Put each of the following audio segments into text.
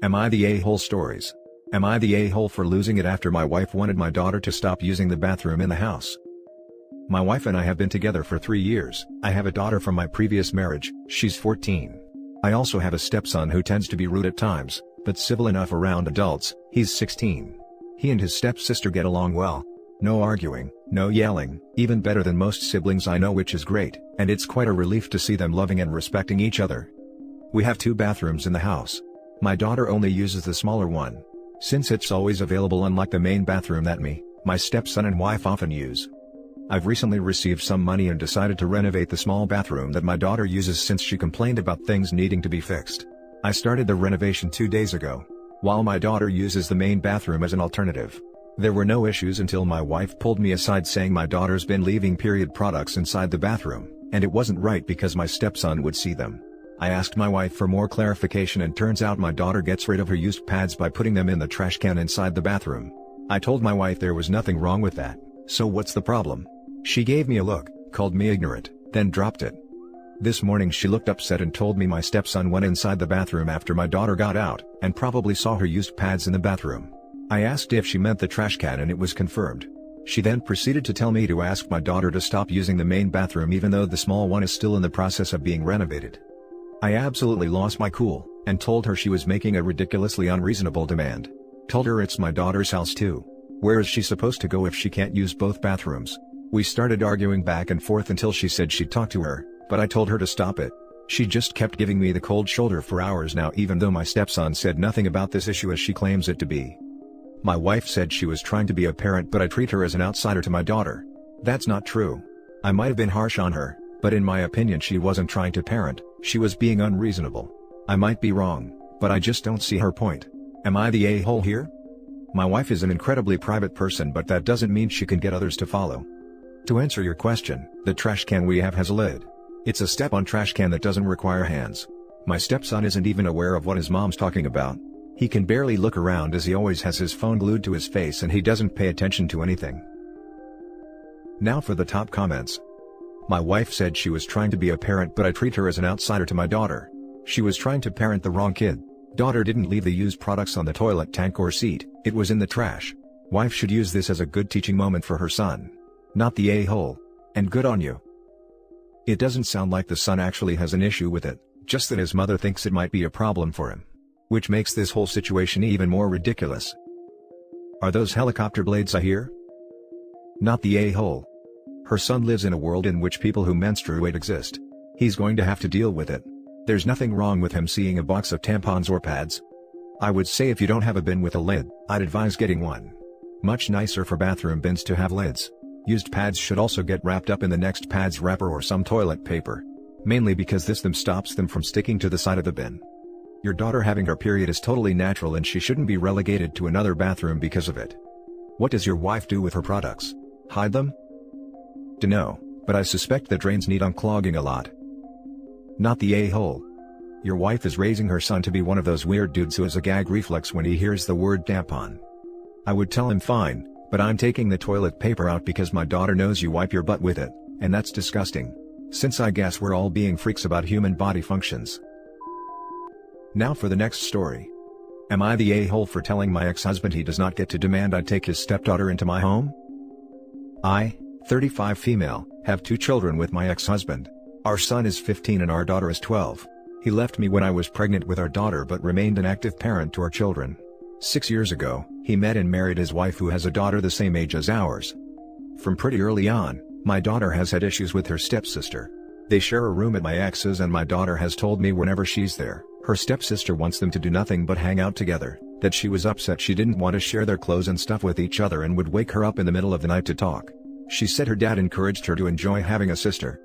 Am I the a-hole stories? Am I the a-hole for losing it after my wife wanted my daughter to stop using the bathroom in the house? My wife and I have been together for 3 years. I have a daughter from my previous marriage, she's 14. I also have a stepson who tends to be rude at times, but civil enough around adults, he's 16. He and his stepsister get along well. No arguing, no yelling, even better than most siblings I know, which is great, and it's quite a relief to see them loving and respecting each other. We have 2 bathrooms in the house. My daughter only uses the smaller one, since it's always available, unlike the main bathroom that my stepson and wife often use. I've recently received some money and decided to renovate the small bathroom that my daughter uses since she complained about things needing to be fixed. I started the renovation 2 days ago, while my daughter uses the main bathroom as an alternative. There were no issues until my wife pulled me aside saying my daughter's been leaving period products inside the bathroom, and it wasn't right because my stepson would see them. I asked my wife for more clarification, and turns out my daughter gets rid of her used pads by putting them in the trash can inside the bathroom. I told my wife there was nothing wrong with that, so what's the problem? She gave me a look, called me ignorant, then dropped it. This morning she looked upset and told me my stepson went inside the bathroom after my daughter got out, and probably saw her used pads in the bathroom. I asked if she meant the trash can and it was confirmed. She then proceeded to tell me to ask my daughter to stop using the main bathroom even though the small one is still in the process of being renovated. I absolutely lost my cool, and told her she was making a ridiculously unreasonable demand. Told her it's my daughter's house too. Where is she supposed to go if she can't use both bathrooms? We started arguing back and forth until she said she'd talk to her, but I told her to stop it. She just kept giving me the cold shoulder for hours now, even though my stepson said nothing about this issue as she claims it to be. My wife said she was trying to be a parent, but I treat her as an outsider to my daughter. That's not true. I might have been harsh on her, but in my opinion she wasn't trying to parent, she was being unreasonable. I might be wrong, but I just don't see her point. Am I the a-hole here? My wife is an incredibly private person, but that doesn't mean she can get others to follow. To answer your question, the trash can we have has a lid. It's a step-on trash can that doesn't require hands. My stepson isn't even aware of what his mom's talking about. He can barely look around as he always has his phone glued to his face and he doesn't pay attention to anything. Now for the top comments. My wife said she was trying to be a parent, but I treat her as an outsider to my daughter. She was trying to parent the wrong kid. Daughter didn't leave the used products on the toilet tank or seat, it was in the trash. Wife should use this as a good teaching moment for her son. Not the a-hole. And good on you. It doesn't sound like the son actually has an issue with it, just that his mother thinks it might be a problem for him. Which makes this whole situation even more ridiculous. Are those helicopter blades I hear? Not the a-hole. Her son lives in a world in which people who menstruate exist. He's going to have to deal with it. There's nothing wrong with him seeing a box of tampons or pads. I would say if you don't have a bin with a lid, I'd advise getting one. Much nicer for bathroom bins to have lids. Used pads should also get wrapped up in the next pads wrapper or some toilet paper. Mainly because this stops them from sticking to the side of the bin. Your daughter having her period is totally natural and she shouldn't be relegated to another bathroom because of it. What does your wife do with her products? Hide them? Dunno, but I suspect the drains need unclogging a lot. Not the a-hole. Your wife is raising her son to be one of those weird dudes who has a gag reflex when he hears the word tampon. I would tell him fine, but I'm taking the toilet paper out because my daughter knows you wipe your butt with it, and that's disgusting. Since I guess we're all being freaks about human body functions. Now for the next story. Am I the a-hole for telling my ex-husband he does not get to demand I take his stepdaughter into my home? I, 35 female, have 2 children with my ex-husband. Our son is 15 and our daughter is 12. He left me when I was pregnant with our daughter but remained an active parent to our children. 6 years ago, he met and married his wife who has a daughter the same age as ours. From pretty early on, my daughter has had issues with her stepsister. They share a room at my ex's and my daughter has told me whenever she's there, her stepsister wants them to do nothing but hang out together, that she was upset she didn't want to share their clothes and stuff with each other and would wake her up in the middle of the night to talk. She said her dad encouraged her to enjoy having a sister.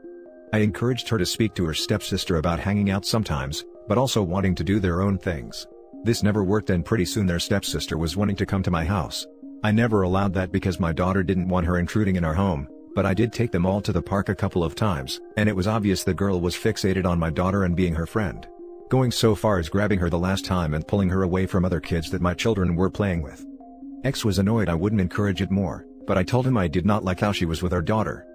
I encouraged her to speak to her stepsister about hanging out sometimes, but also wanting to do their own things. This never worked and pretty soon their stepsister was wanting to come to my house. I never allowed that because my daughter didn't want her intruding in our home, but I did take them all to the park a couple of times, and it was obvious the girl was fixated on my daughter and being her friend. Going so far as grabbing her the last time and pulling her away from other kids that my children were playing with. Ex was annoyed I wouldn't encourage it more, but I told him I did not like how she was with our daughter.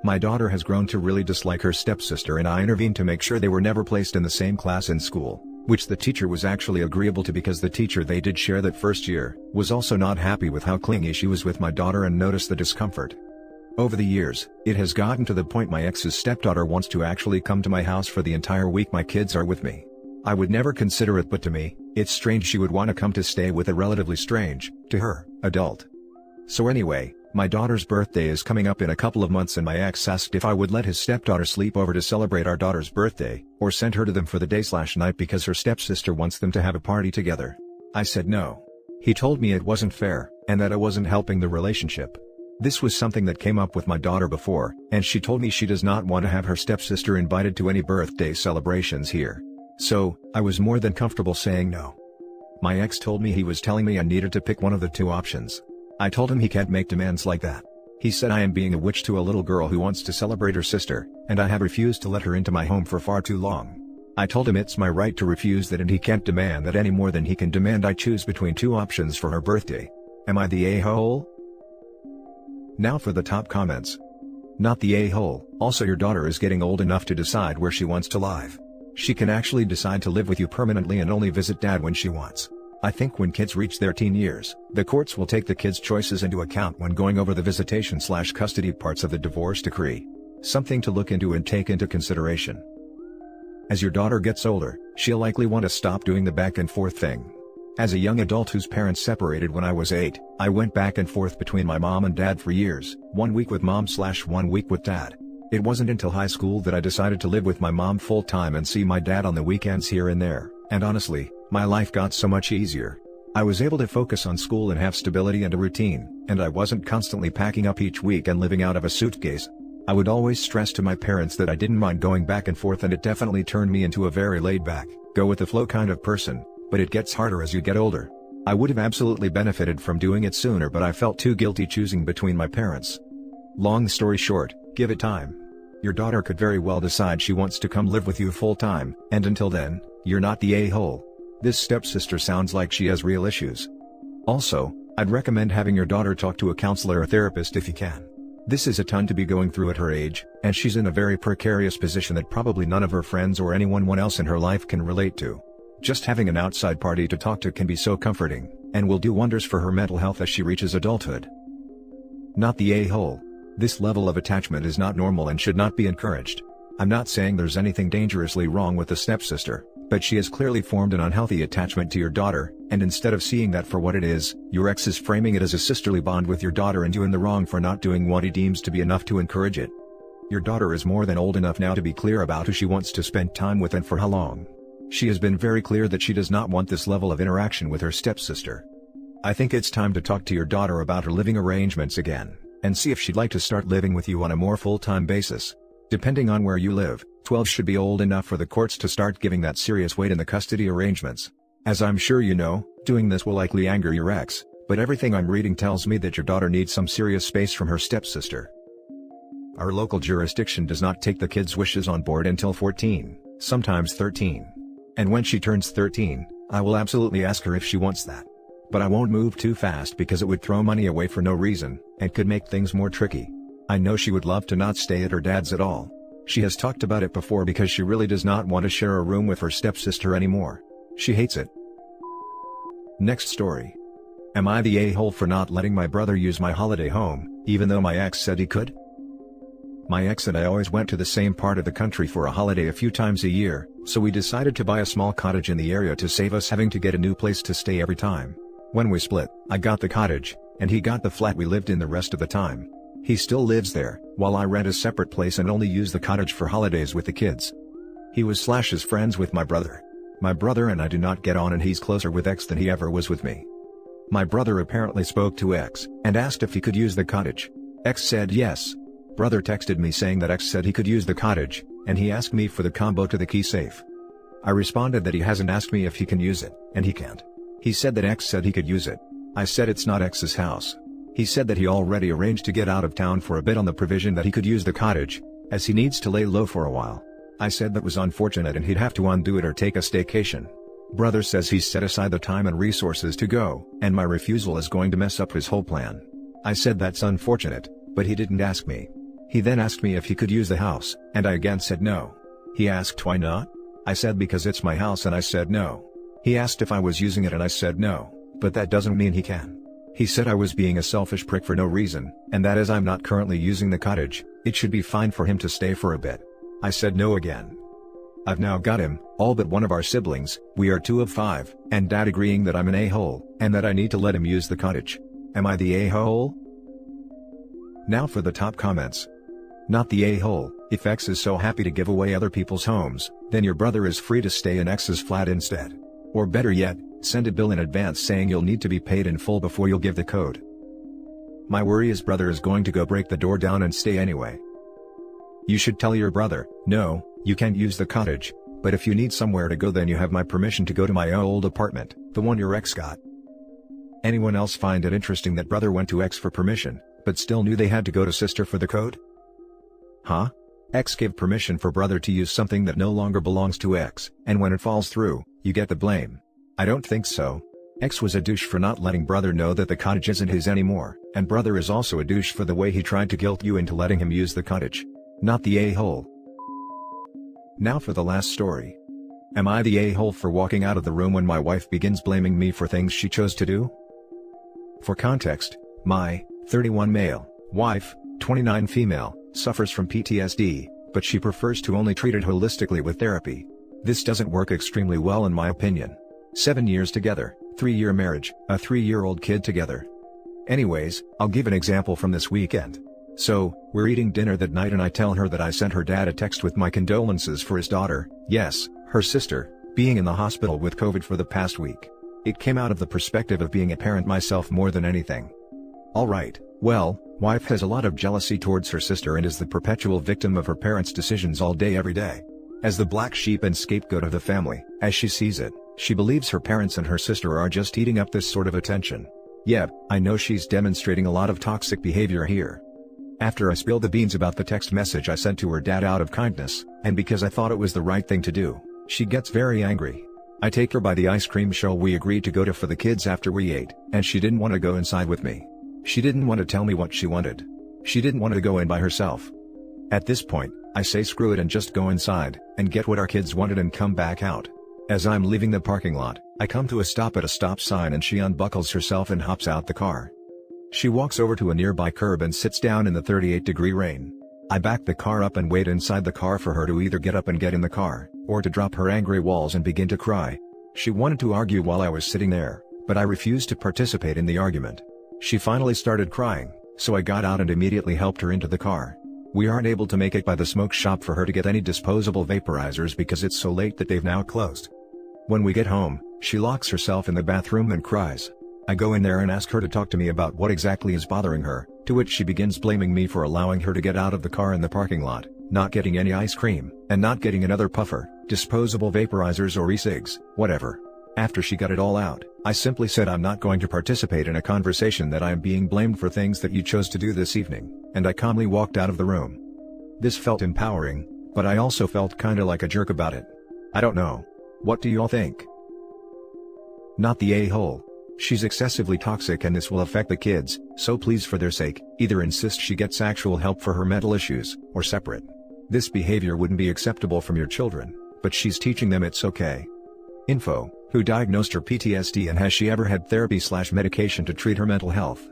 My daughter has grown to really dislike her stepsister and I intervened to make sure they were never placed in the same class in school. which the teacher was actually agreeable to because the teacher they did share that first year was also not happy with how clingy she was with my daughter and noticed the discomfort. Over the years, it has gotten to the point my ex's stepdaughter wants to actually come to my house for the entire week my kids are with me. I would never consider it, but to me, it's strange she would want to come to stay with a relatively strange, to her, adult. So anyway, my daughter's birthday is coming up in a couple of months and my ex asked if I would let his stepdaughter sleep over to celebrate our daughter's birthday, or send her to them for the day/night because her stepsister wants them to have a party together. I said no. He told me it wasn't fair, and that it wasn't helping the relationship. This was something that came up with my daughter before, and she told me she does not want to have her stepsister invited to any birthday celebrations here. So, I was more than comfortable saying no. My ex told me he was telling me I needed to pick one of the two options. I told him he can't make demands like that. He said I am being a witch to a little girl who wants to celebrate her sister, and I have refused to let her into my home for far too long. I told him it's my right to refuse that and he can't demand that any more than he can demand I choose between two options for her birthday. Am I the a-hole? Now for the top comments. Not the a-hole. Also, your daughter is getting old enough to decide where she wants to live. She can actually decide to live with you permanently and only visit dad when she wants. I think when kids reach their teen years, the courts will take the kids' choices into account when going over the visitation/custody parts of the divorce decree. Something to look into and take into consideration. As your daughter gets older, she'll likely want to stop doing the back and forth thing. As a young adult whose parents separated when I was 8, I went back and forth between my mom and dad for years, 1 week with mom/1 week with dad. It wasn't until high school that I decided to live with my mom full-time and see my dad on the weekends here and there, and honestly, my life got so much easier. I was able to focus on school and have stability and a routine, and I wasn't constantly packing up each week and living out of a suitcase. I would always stress to my parents that I didn't mind going back and forth, and it definitely turned me into a very laid-back, go-with-the-flow kind of person, but it gets harder as you get older. I would have absolutely benefited from doing it sooner, but I felt too guilty choosing between my parents. Long story short, give it time. Your daughter could very well decide she wants to come live with you full-time, and until then, you're not the a-hole. This stepsister sounds like she has real issues. Also, I'd recommend having your daughter talk to a counselor or therapist if you can. This is a ton to be going through at her age, and she's in a very precarious position that probably none of her friends or anyone else in her life can relate to. Just having an outside party to talk to can be so comforting, and will do wonders for her mental health as she reaches adulthood. Not the a-hole. This level of attachment is not normal and should not be encouraged. I'm not saying there's anything dangerously wrong with the stepsister, but she has clearly formed an unhealthy attachment to your daughter, and instead of seeing that for what it is, your ex is framing it as a sisterly bond with your daughter, and you in the wrong for not doing what he deems to be enough to encourage it. Your daughter is more than old enough now to be clear about who she wants to spend time with and for how long. She has been very clear that she does not want this level of interaction with her stepsister. I think it's time to talk to your daughter about her living arrangements again, and see if she'd like to start living with you on a more full-time basis. Depending on where you live, 12 should be old enough for the courts to start giving that serious weight in the custody arrangements. As I'm sure you know, doing this will likely anger your ex, but everything I'm reading tells me that your daughter needs some serious space from her stepsister. Our local jurisdiction does not take the kids' wishes on board until 14, sometimes 13. And when she turns 13, I will absolutely ask her if she wants that. But I won't move too fast because it would throw money away for no reason, and could make things more tricky. I know she would love to not stay at her dad's at all. She has talked about it before because she really does not want to share a room with her stepsister anymore. She hates it. Next story. Am I the a-hole for not letting my brother use my holiday home, even though my ex said he could? My ex and I always went to the same part of the country for a holiday a few times a year, so we decided to buy a small cottage in the area to save us having to get a new place to stay every time. When we split, I got the cottage, and he got the flat we lived in the rest of the time. He still lives there, while I rent a separate place and only use the cottage for holidays with the kids. He was/is friends with my brother. My brother and I do not get on, and he's closer with ex than he ever was with me. My brother apparently spoke to ex, and asked if he could use the cottage. Ex said yes. Brother texted me saying that ex said he could use the cottage, and he asked me for the combo to the key safe. I responded that he hasn't asked me if he can use it, and he can't. He said that ex said he could use it. I said it's not ex's house. He said that he already arranged to get out of town for a bit on the provision that he could use the cottage, as he needs to lay low for a while. I said that was unfortunate and he'd have to undo it or take a staycation. Brother says he's set aside the time and resources to go, and my refusal is going to mess up his whole plan. I said that's unfortunate, but he didn't ask me. He then asked me if he could use the house, and I again said no. He asked why not? I said because it's my house and I said no. He asked if I was using it and I said no, but that doesn't mean he can. He said I was being a selfish prick for no reason, and that as I'm not currently using the cottage, it should be fine for him to stay for a bit. I said no again. I've now got him, all but one of our siblings, we are 2 of 5, and Dad agreeing that I'm an a-hole, and that I need to let him use the cottage. Am I the a-hole? Now for the top comments. Not the a-hole. If X is so happy to give away other people's homes, then your brother is free to stay in X's flat instead. Or better yet, send a bill in advance saying you'll need to be paid in full before you'll give the code. My worry is brother is going to go break the door down and stay anyway. You should tell your brother, no, you can't use the cottage, but if you need somewhere to go then you have my permission to go to my old apartment, the one your ex got. Anyone else find it interesting that brother went to X for permission, but still knew they had to go to sister for the code? Huh? X gave permission for brother to use something that no longer belongs to X, and when it falls through, you get the blame. I don't think so. X was a douche for not letting brother know that the cottage isn't his anymore, and brother is also a douche for the way he tried to guilt you into letting him use the cottage. Not the a-hole. Now for the last story. Am I the a-hole for walking out of the room when my wife begins blaming me for things she chose to do? For context, my 31 male wife, 29 female, suffers from PTSD, but she prefers to only treat it holistically with therapy. This doesn't work extremely well in my opinion. 7 years together, 3-year marriage, a 3-year-old kid together. Anyways, I'll give an example from this weekend. So, we're eating dinner that night and I tell her that I sent her dad a text with my condolences for his daughter, yes, her sister, being in the hospital with COVID for the past week. It came out of the perspective of being a parent myself more than anything. Alright, well, wife has a lot of jealousy towards her sister and is the perpetual victim of her parents' decisions all day every day. As the black sheep and scapegoat of the family, as she sees it, she believes her parents and her sister are just eating up this sort of attention. Yep, I know she's demonstrating a lot of toxic behavior here. After I spilled the beans about the text message I sent to her dad out of kindness, and because I thought it was the right thing to do, she gets very angry. I take her by the ice cream show we agreed to go to for the kids after we ate, and she didn't want to go inside with me. She didn't want to tell me what she wanted. She didn't want to go in by herself. At this point, I say screw it and just go inside, and get what our kids wanted and come back out. As I'm leaving the parking lot, I come to a stop at a stop sign and she unbuckles herself and hops out the car. She walks over to a nearby curb and sits down in the 38-degree rain. I back the car up and wait inside the car for her to either get up and get in the car, or to drop her angry walls and begin to cry. She wanted to argue while I was sitting there, but I refused to participate in the argument. She finally started crying, so I got out and immediately helped her into the car. We aren't able to make it by the smoke shop for her to get any disposable vaporizers because it's so late that they've now closed. When we get home, she locks herself in the bathroom and cries. I go in there and ask her to talk to me about what exactly is bothering her, to which she begins blaming me for allowing her to get out of the car in the parking lot, not getting any ice cream, and not getting another puffer, disposable vaporizers or e-cigs, whatever. After she got it all out, I simply said I'm not going to participate in a conversation that I am being blamed for things that you chose to do this evening, and I calmly walked out of the room. This felt empowering, but I also felt kinda like a jerk about it. I don't know. What do y'all think? Not the a-hole. She's excessively toxic and this will affect the kids, so please for their sake, either insist she gets actual help for her mental issues, or separate. This behavior wouldn't be acceptable from your children, but she's teaching them it's okay. Info: who diagnosed her PTSD and has she ever had therapy/medication to treat her mental health?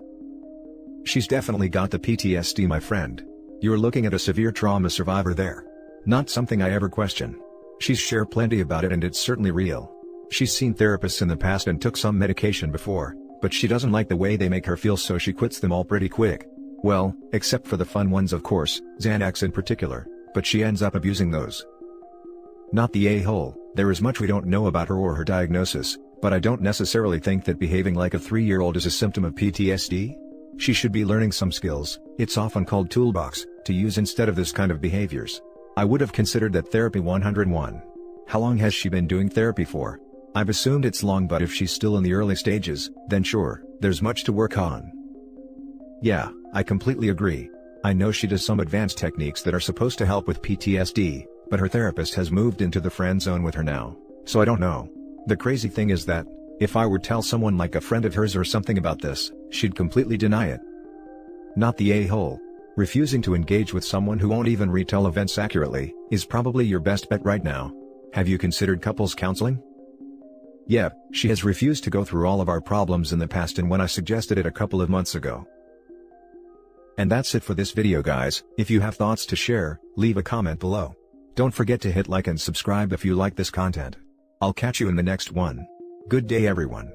She's definitely got the PTSD, my friend. You're looking at a severe trauma survivor there. Not something I ever question. She's shared plenty about it and it's certainly real. She's seen therapists in the past and took some medication before, but she doesn't like the way they make her feel so she quits them all pretty quick. Well, except for the fun ones of course, Xanax in particular, but she ends up abusing those. Not the a-hole. There is much we don't know about her or her diagnosis, but I don't necessarily think that behaving like a 3-year-old is a symptom of PTSD. She should be learning some skills, it's often called toolbox, to use instead of this kind of behaviors. I would have considered that therapy 101. How long has she been doing therapy for? I've assumed it's long, but if she's still in the early stages, then sure, there's much to work on. Yeah, I completely agree. I know she does some advanced techniques that are supposed to help with PTSD, but her therapist has moved into the friend zone with her now, so I don't know. The crazy thing is that, if I would tell someone like a friend of hers or something about this, she'd completely deny it. Not the a-hole. Refusing to engage with someone who won't even retell events accurately, is probably your best bet right now. Have you considered couples counseling? Yeah, she has refused to go through all of our problems in the past and when I suggested it a couple of months ago. And that's it for this video guys. If you have thoughts to share, leave a comment below. Don't forget to hit like and subscribe if you like this content. I'll catch you in the next one. Good day everyone.